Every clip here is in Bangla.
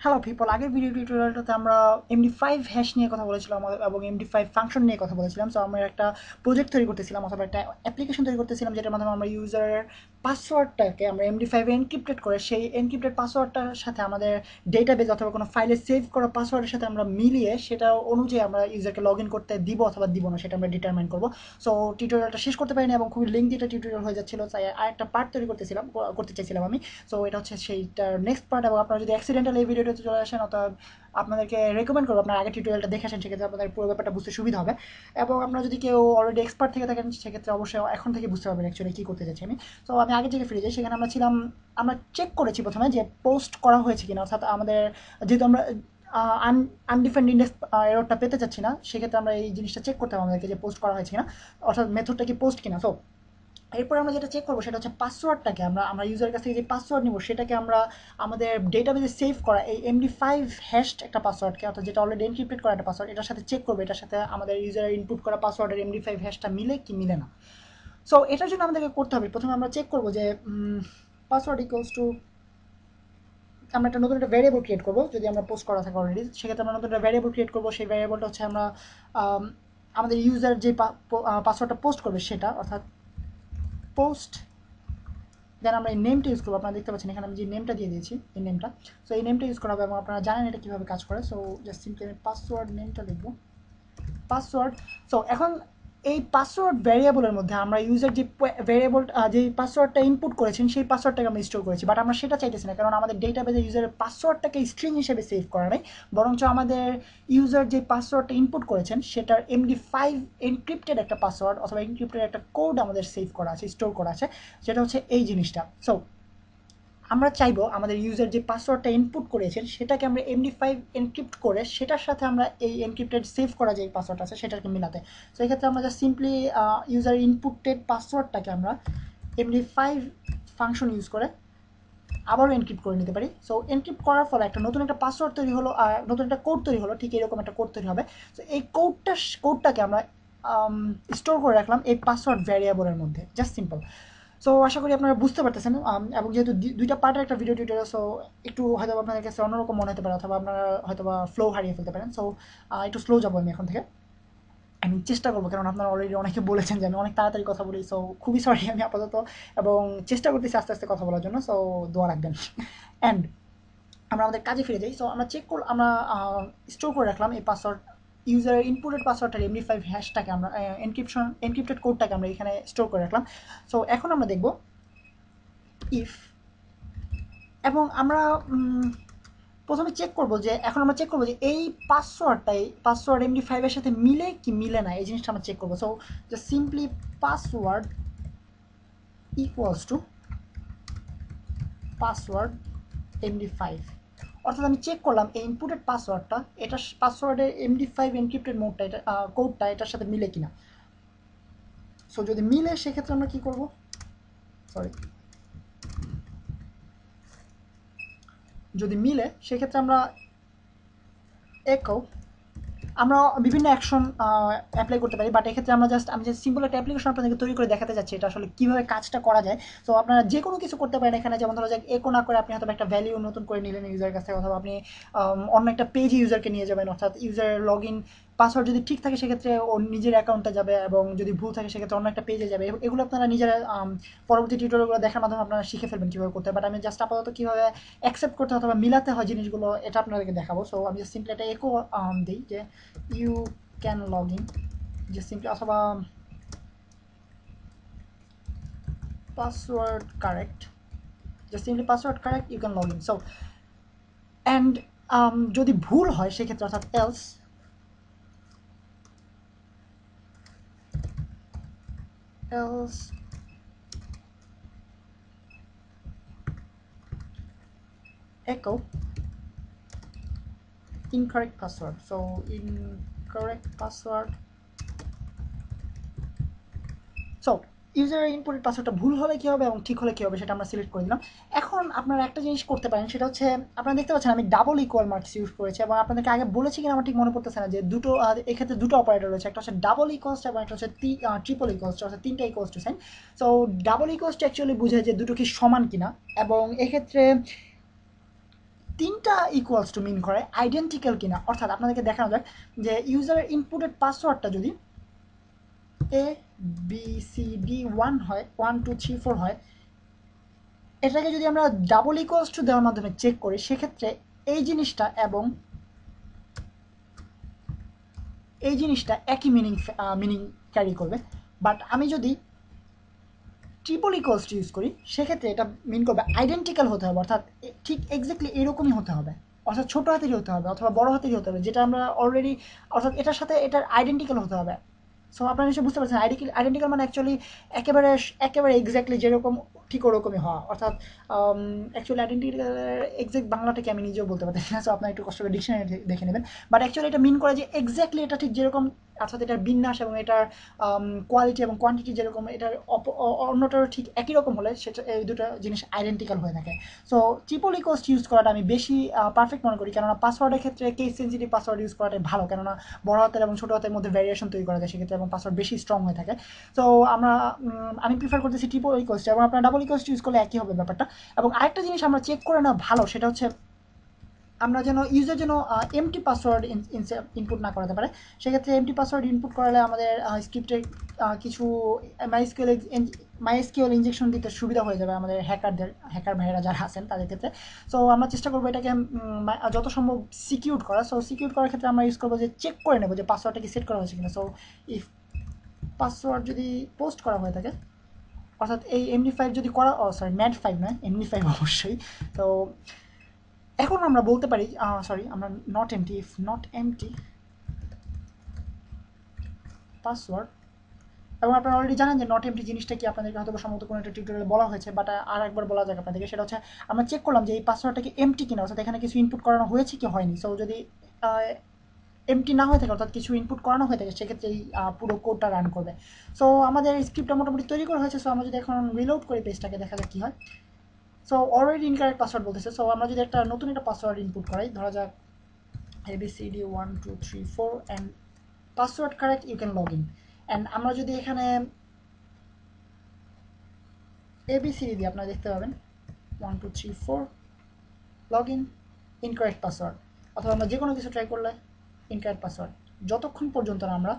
হ্যালো পিপল, আগের ভিডিও টিউটোরিয়ালটাতে আমরা MD5 হ্যাশ নিয়ে কথা বলেছিলাম এবং MD5 ফাংশন নিয়ে কথা বলেছিলাম। সো আমরা একটা প্রজেক্ট তৈরি করতেছিলাম অথবা একটা অ্যাপ্লিকেশন তৈরি করতেছিলাম, যেটার মাধ্যমে আমরা ইউজারের পাসওয়ার্ডটাকে আমরা MD5 এনক্রিপ্টেড করে সেই এনক্রিপ্টেড পাসওয়ার্ডটার সাথে আমাদের ডেটাবেজ অথবা কোনো ফাইলে সেভ করা পাসওয়ার্ডের সাথে আমরা মিলিয়ে সেটা অনুযায়ী আমরা ইউজারকে লগ ইন করতে দিব অথবা দিব না সেটা আমরা ডিটারমাইন করবো। সো টিউটোরিয়ালটা শেষ করতে পারিনি এবং খুবই লিঙ্ক একটা টিউটোরিয়াল হয়ে যাচ্ছিল, তাই আরেকটা পার্ট তৈরি করতে চাইছিলাম আমি। সো এটা হচ্ছে সেইটার নেক্সট পার্ট, এবং আপনারা যদি অ্যাক্সিডেন্টাল এই ভিডিওতে চলে আসেন, অথবা আপনাদেরকে রেকমেন্ড করবো আপনার আগে টিউটোরিয়ালটা দেখে আসেন, সেক্ষেত্রে আপনাদের পুরো ব্যাপারটা বুঝতে সুবিধা হবে। এবং আপনারা যদি কেউ অলরেডি এক্সপার্ট থেকে থাকেন সেক্ষেত্রে অবশ্যই এখন থেকে বুঝতে পারবেন অ্যাকচুয়ালি কী করতে যাচ্ছি আমি। তো আমি আগে থেকে ফিরে যাই, সেখানে আমরা ছিলাম, আমরা চেক করেছি প্রথমে যে পোস্ট করা হয়েছে কিনা, অর্থাৎ আমাদের যেহেতু আমরা আনডিফাইন্ড ইন্ডেক্স এররটা পেতে চাচ্ছি না, সেক্ষেত্রে আমরা এই জিনিসটা চেক করতে হবে আমাদেরকে যে পোস্ট করা হয়েছে কিনা, অর্থাৎ মেথডটা কি পোস্ট কিনা। সো এরপর আমরা যেটা চেক করবো সেটা হচ্ছে পাসওয়ার্ডটাকে আমরা ইউজারের কাছ থেকে যে পাসওয়ার্ড নিব সেটাকে আমরা আমাদের ডেটাবেজে সেভ করা এই MD5 হ্যাশড একটা পাসওয়ার্ডকে, অর্থাৎ যেটা অলরেডি এনক্রিপ্টেড করা একটা পাসওয়ার্ড, এটার সাথে চেক করবো এটার সাথে আমাদের ইউজারের ইনপুট করা পাসওয়ার্ডের MD5 হ্যাশটা মিলে কি মিলে না। সো এটার জন্য আমাদেরকে করতে হবে, প্রথমে আমরা চেক করবো যে পাসওয়ার্ড ইকুয়ালস টু, আমরা একটা নতুন একটা ভ্যারিয়েবল ক্রিয়েট করবো যদি আমরা পোস্ট করা থাকে অলরেডি, সেক্ষেত্রে আমরা নতুন একটা ভ্যারিয়েবল ক্রিয়েট করবো। সেই ভ্যারিয়েবলটা হচ্ছে আমরা আমাদের ইউজার যে পাসওয়ার্ডটা পোস্ট করবে সেটা, অর্থাৎ পোস্ট, দেন আমরা এই নেমটা ইউজ করবো। আপনারা দেখতে পাচ্ছেন এখানে আমি যে নেমটা দিয়ে দিয়েছি, এই নেমটা। সো এই নেমটা ইউজ করা হবে এবং আপনারা জানেন এটা কীভাবে কাজ করে। সো জাস্ট সিম্পলি আমি পাসওয়ার্ড নেমটা লিখবো, পাসওয়ার্ড। সো এখন এই পাসওয়ার্ড ভ্যারিয়েবলের মধ্যে আমরা ইউজার যে ভ্যারিয়েবল যে পাসওয়ার্ডটা ইনপুট করেছেন সেই পাসওয়ার্ডটাকে আমরা স্টোর করেছি, বাট আমরা সেটা চাইতেছি না, কারণ আমাদের ডেটাবেজে ইউজারের পাসওয়ার্ডটাকে স্ট্রিং হিসেবে সেভ করা নেই, বরঞ্চ আমাদের ইউজার যে পাসওয়ার্ডটা ইনপুট করেছেন সেটার MD5 এনক্রিপ্টেড একটা পাসওয়ার্ড অথবা এনক্রিপ্টেড একটা কোড আমাদের সেভ করা আছে, স্টোর করা আছে, সেটা হচ্ছে এই জিনিসটা। সো আমরা চাইবো আমাদের ইউজার যে পাসওয়ার্ডটা ইনপুট করেছেন সেটাকে আমরা MD5 এনক্রিপ্ট করে সেটার সাথে আমরা এই এনক্রিপ্টেড সেভ করা যে পাসওয়ার্ড আছে সেটাকে মিলাতে। সো এক্ষেত্রে আমরা জাস্ট সিম্পলি ইউজার ইনপুটেড পাসওয়ার্ডটাকে আমরা MD5 ফাংশন ইউজ করে আবারও এনক্রিপ্ট করে নিতে পারি। সো এনক্রিপ্ট করার ফলে একটা নতুন একটা পাসওয়ার্ড তৈরি হলো আর নতুন একটা কোড তৈরি হলো, ঠিক এরকম একটা কোড তৈরি হবে। সো এই কোডটাকে আমরা স্টোর করে রাখলাম এই পাসওয়ার্ড ভ্যারিয়েবলের মধ্যে, জাস্ট সিম্পল। সো আশা করি আপনারা বুঝতে পারতেছেন, এবং যেহেতু দুইটা পার্টের একটা ভিডিও টিউটোরিয়াল, সো একটু হয়তো আপনাদের কাছে অন্যরকম মনে হতে পারে অথবা আপনারা হয়তো বা ফ্লো হারিয়ে ফেলতে পারেন। সো একটু স্লো যাবো আমি এখন থেকে, আমি চেষ্টা করবো, কারণ আপনারা অলরেডি অনেকে বলেছেন যে আমি অনেক তাড়াতাড়ি কথা বলি। সো খুবই সরি আমি আপাতত, এবং চেষ্টা করতেছি আস্তে আস্তে কথা বলার জন্য। সো দোয়া রাখবেন। অ্যান্ড আমরা আমাদের কাজে ফিরে যাই। সো আমরা আমরা স্টোর করে রাখলাম এই পাসওয়ার্ড, ইউজারের ইনপুটেড পাসওয়ার্ডটার MD5 হ্যাশটাকে আমরা এনক্রিপ্টেড কোডটাকে আমরা এখানে স্টোর করে রাখলাম। সো এখন আমরা দেখব ইফ, এবং আমরা প্রথমে চেক করব যে এখন আমরা চেক করবো যে এই পাসওয়ার্ড MD5 এর সাথে মিলে কি মিলে না, এই জিনিসটা আমরা চেক করবো। So just simply password equals to password MD5, অর্থাৎ আমি চেক করলাম এই ইনপুটেড পাসওয়ার্ডটা, এটা পাসওয়ার্ডের MD5 এনক্রিপ্টেড মোডটা, এটা কোডটা এটার সাথে মিলে কিনা। সো যদি মিলে সেক্ষেত্রে আমরা কি করব, সরি, যদি মিলে সেক্ষেত্রে আমরা একো, আমরা বিভিন্ন অ্যাকশন অ্যাপ্লাই করতে পারি, বাট এক্ষেত্রে আমি জাস্ট সিম্পল একটা অ্যাপ্লিকেশন আপনাদেরকে তৈরি করে দেখাতে যাচ্ছি এটা আসলে কীভাবে কাজটা করা যায়। সো আপনারা যে কোনো কিছু করতে পারেন এখানে, যেমন ধরা যাক একো না করে আপনি হয়তো একটা ভ্যালিউ নতুন করে নিলেন ইউজারের কাছ থেকে, অথবা আপনি অন্য একটা পেজে ইউজারকে নিয়ে যাবেন, অর্থাৎ ইউজারের লগ ইন পাসওয়ার্ড যদি ঠিক থাকে সেক্ষেত্রে ওর নিজের অ্যাকাউন্টে যাবে, এবং যদি ভুল থাকে সেক্ষেত্রে অন্য একটা পেজে যাবে। এগুলো আপনারা নিজেরা পরবর্তী টিউটোরিয়ালগুলো দেখার মাধ্যমে আপনারা শিখে ফেলবেন কীভাবে করতে হয়, বাট আমি জাস্ট আপাতত কীভাবে অ্যাকসেপ্ট করতে অথবা মিলাতে হয় জিনিসগুলো এটা আপনাদেরকে দেখাবো। সো আমি জাস্ট সিম্পলি একটা একো দিই যে you can log in, just simply অথবা password correct, just simply password correct, you can log in. So and যদি ভুল হয় সেক্ষেত্রে, অর্থাৎ else echo incorrect password. So incorrect password. So ইউজারের ইনপুটেড পাসওয়ার্ডটা ভুল হলে কী হবে এবং ঠিক হলে কী হবে সেটা আমরা সিলেক্ট করে দিলাম। এখন আপনারা একটা জিনিস করতে পারেন, সেটা হচ্ছে আপনারা দেখতে পাচ্ছেন আমি ডাবল ইকুয়াল মার্কস ইউজ করেছি, এবং আপনাদেরকে আগে বলেছি কিনা আমার ঠিক মনে পড়তেছে না যে দুটো এক্ষেত্রে দুটো অপারেটর রয়েছে, একটা হচ্ছে ডাবল ইকুয়ালস এবং একটা হচ্ছে ট্রিপল ইকুয়ালস, অর্থাৎ তিনটা equals to sign. So double ইকুয়ালসটা অ্যাকচুয়ালি বোঝায় যে দুটো কি সমান কিনা, এবং এক্ষেত্রে তিনটা ইকুয়ালস টু মিন করে আইডেন্টিক্যাল কিনা, অর্থাৎ আপনাদেরকে দেখানো যাক যে ইউজারের ইনপুটেড পাসওয়ার্ডটা যদি ABCD1 হয়, 1 2 3 4 হয়, এটাকে যদি আমরা ডাবল ইকুয়ালস টু দেওয়ার মাধ্যমে চেক করি, সেক্ষেত্রে এই জিনিসটা এবং এই জিনিসটা একই মিনিং ক্যারি করবে। বাট আমি যদি ট্রিপল ইকুয়ালস টু ইউজ করি, সেক্ষেত্রে এটা মিন করবে আইডেন্টিক্যাল হতে হবে, অর্থাৎ ঠিক এক্স্যাক্টলি এরকমই হতে হবে, অর্থাৎ ছোট হাতেরই হতে হবে অথবা বড় হাতেরই হতে হবে, যেটা আমরা অলরেডি, অর্থাৎ এটার সাথে এটার আইডেন্টিক্যাল হতে হবে। সো আপনারা নিশ্চয়ই বুঝতে পারছেন আইডেন্টিক্যাল মানে অ্যাকচুয়ালি একেবারে একেবারে এক্স্যাক্টলি যেরকম ঠিক ওরকমই হওয়া, অর্থাৎ অ্যাকচুয়ালি আইডেন্টিক্যালের এক্স্যাক্ট বাংলাটাকে আমি নিজেও বলতে পারতেছি না, সো আপনারা একটু কষ্ট করে ডিকশনারি দেখে নেবেন। বাট অ্যাকচুয়ালি এটা মিন করে যে এক্স্যাক্টলি এটা ঠিক যেরকম, অর্থাৎ এটার বিন্যাস এবং এটার কোয়ালিটি এবং কোয়ান্টিটি যেরকম, এটার অন্যটারও ঠিক একই রকম হলে সেটা এই দুটো জিনিস আইডেন্টিক্যাল হয়ে থাকে। সো ট্রিপল ইকুয়ালস ইউজ করাটা আমি বেশি পারফেক্ট মনে করি, কেননা পাসওয়ার্ডের ক্ষেত্রে কেস সেন্সিটিভ পাসওয়ার্ড ইউজ করাটাই ভালো, কেননা বড় হাতের এবং ছোটো হাতের মধ্যে ভ্যারিয়েশন তৈরি করা যায় সেক্ষেত্রে, এবং পাসওয়ার্ড বেশি স্ট্রং হয়ে থাকে। সো আমি প্রিফার করতেছি ট্রিপল ইকুয়ালস, এবং আপনার ডাবল ইকুয়ালস ইউজ করলে একই হবে ব্যাপারটা। এবং আরেকটা জিনিস আমরা চেক করে নেওয়া ভালো, সেটা হচ্ছে আমরা যেন ইউজার যেন এমটি পাসওয়ার্ড ইনপুট না করাতে পারে। সেক্ষেত্রে এমটি পাসওয়ার্ড ইনপুট করালে আমাদের স্ক্রিপ্টে কিছু মাইএসকিউএল ইনজেকশন দিতে সুবিধা হয়ে যাবে আমাদের হ্যাকার ভাইয়েরা যারা আছেন তাদের ক্ষেত্রে। সো আমরা চেষ্টা করবো এটাকে যত সম্ভব সিকিউর করা। সো সিকিউর করার ক্ষেত্রে আমরা ইউজ করবো যে চেক করে নেবো যে পাসওয়ার্ডটা কি সেট করা হয়েছে কিনা। সো ইফ পাসওয়ার্ড যদি পোস্ট করা হয়ে থাকে, অর্থাৎ এই MD5 যদি করা, MAD5 নয়, MD5 অবশ্যই। তো এখন আমরা বলতে পারি, আমরা not empty, if not empty password, এবং আপনারা অলরেডি জানেন যে নট এমটি জিনিসটা কি, আপনাদেরকে হয়তো সম্ভবত কোনো একটা টিউটোরিয়ালে বলা হয়েছে, বাট আর একবার বলা যাক আপনাদেরকে। সেটা হচ্ছে আমরা চেক করলাম যে এই পাসওয়ার্ডটা কি এমটি কিনা, অর্থাৎ এখানে কিছু ইনপুট করানো হয়েছে কি হয়নি। সো যদি এমটি না হয়ে থাকে, অর্থাৎ কিছু ইনপুট করানো হয়ে থাকে, সেক্ষেত্রে এই পুরো কোডটা রান করবে। সো আমাদের স্ক্রিপ্টটা মোটামুটি তৈরি করা হয়েছে। সো আমরা যদি এখন রিলোড করি পেজটাকে, দেখা যাক কী হয়। সো অলরেডি ইনকারেক্ট পাসওয়ার্ড বলতেছে। সো আমরা যদি একটা নতুন একটা পাসওয়ার্ড ইনপুট করাই, ধরা যাক ABCD1 2 3 4 and password correct, you can log in. And আমরা যদি এখানে ABCD দিয়ে আপনারা দেখতে পাবেন 1 2 3 4 লগ ইন, ইনকারেক্ট পাসওয়ার্ড, অথবা আমরা যে কোনো কিছু ট্রাই করলে ইনকারেক্ট পাসওয়ার্ড, যতক্ষণ পর্যন্ত না আমরা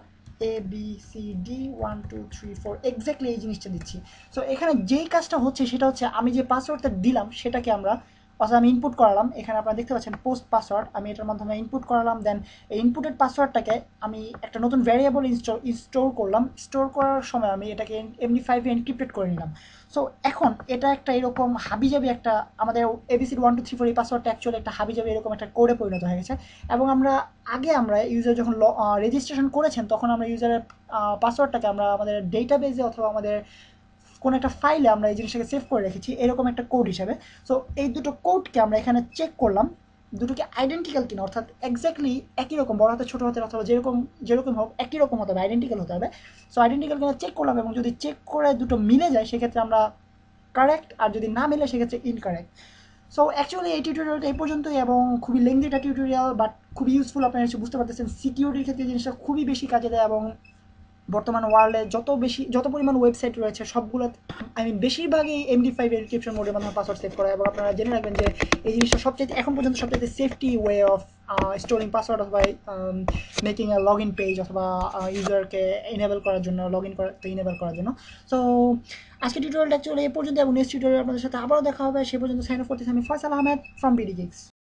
ABCD1 2 3 4 এক্স্যাক্টলি এই জিনিসটা দিচ্ছি। সো এখানে যেই কাজটা হচ্ছে সেটা হচ্ছে আমি যে পাসওয়ার্ডটা দিলাম সেটাকে আমরা, অর্থাৎ আমি ইনপুট করালাম, এখানে আপনারা দেখতে পাচ্ছেন পোস্ট পাসওয়ার্ড, আমি এটার মাধ্যমে ইনপুট করালাম। দেন এই ইনপুটেড পাসওয়ার্ডটাকে আমি একটা নতুন ভ্যারিয়েবল স্টোর করলাম। স্টোর করার সময় আমি এটাকে MD5 এনক্রিপ্টেড করে নিলাম। সো এখন এটা একটা এরকম হাবিজাবি একটা, আমাদের ABCD1 2 3 4 এই পাসওয়ার্ডটা অ্যাকচুয়ালি একটা হাবিজাবি এরকম একটা কোডে পরিণত হয়ে গেছে। এবং আমরা ইউজার যখন রেজিস্ট্রেশন করেছেন, তখন আমরা ইউজারের পাসওয়ার্ডটাকে আমরা আমাদের ডেটাবেজে অথবা আমাদের কোনো একটা ফাইলে আমরা এই জিনিসটাকে সেভ করে রেখেছি এরকম একটা কোড হিসেবে। সো এই দুটো কোডকে আমরা এখানে চেক করলাম, দুটোকে আইডেন্টিক্যাল কিনা, অর্থাৎ এক্স্যাক্টলি একই রকম, বড় হাতে ছোটো হাতের অথবা যেরকম হোক একই রকম হতে হবে, আইডেন্টিক্যাল হতে হবে। সো আইডেন্টিক্যাল কিনা চেক করলাম, এবং যদি চেক করে দুটো মিলে যায় সেক্ষেত্রে আমরা কারেক্ট, আর যদি না মিলে সেক্ষেত্রে ইনকারেক্ট। সো অ্যাকচুয়ালি এই টিউটোরিয়ালটা এই পর্যন্তই, এবং খুবই লেন্দি একটা টিউটোরিয়াল, বাট খুবই ইউজফুল। আপনারা নিশ্চয়ই বুঝতে পারতেছেন সিকিউরিটির ক্ষেত্রে জিনিসটা খুবই বেশি কাজে দেয়, এবং বর্তমান ওয়ার্ল্ডে যত পরিমাণ ওয়েবসাইট রয়েছে সবগুলো আমি বেশিরভাগই MD5 এনক্রিপশন মোডের মাধ্যমে পাসওয়ার্ড সেভ করা। এবং আপনারা জেনে রাখবেন যে এই জিনিসটা সবচেয়ে এখন পর্যন্ত সবচেয়ে safety way of storing password, অথবা making a log in page, অথবা ইউজারকে ইনেবল করার জন্য, লগ ইন করতে ইনেবল করার জন্য। সো আজকে টিউটোরিয়ালটা অ্যাকচুয়ালি এই পর্যন্ত, এবং নেক্সট টিউটোরিয়াল আপনাদের সাথে আবারও দেখা হবে। সে পর্যন্ত সাইন অফ করতেছি আমি Faisal Ahmed from BD Geeks।